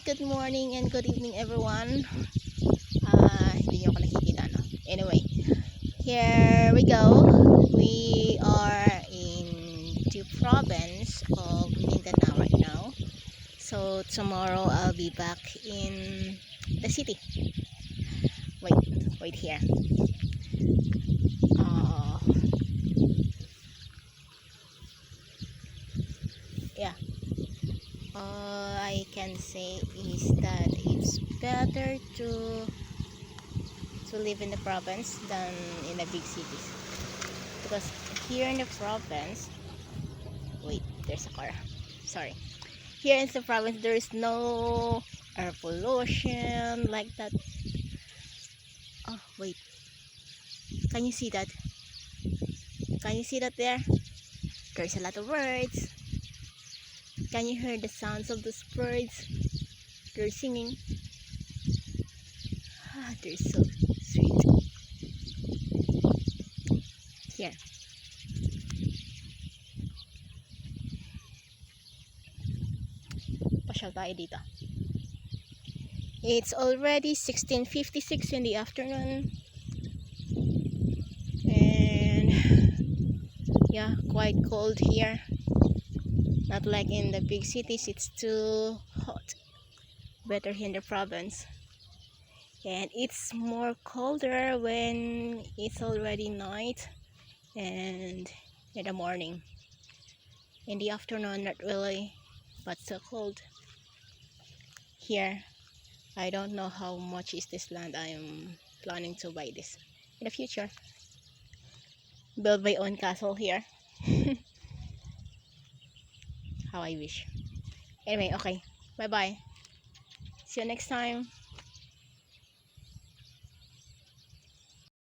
Good morning and good evening everyone. Hindi nyo ako nakikita, no? Anyway, here we go. We are in the province of Mindanao right now. So tomorrow I'll be back in the city. Wait here. Uh, yeah. All I can say is that it's better to live in the province than in the big cities, because here in the province, wait, there's a car, sorry, here in the province there is no air pollution like that. Oh wait, can you see that? Can you see that there? There's a lot of birds. Can you hear the sounds of those birds? They're singing. They're so sweet. Here, pasyal tayo dito. It's already 16:56 in the afternoon, and yeah, quite cold here. Not like in the big cities, it's too hot. Better here in the province. And it's more colder when it's already night and in the morning. In the afternoon, not really, but so cold. Here, I don't know how much is this land. I am planning to buy this in the future. Build my own castle here. How I wish. Anyway, okay. Bye bye. See you next time.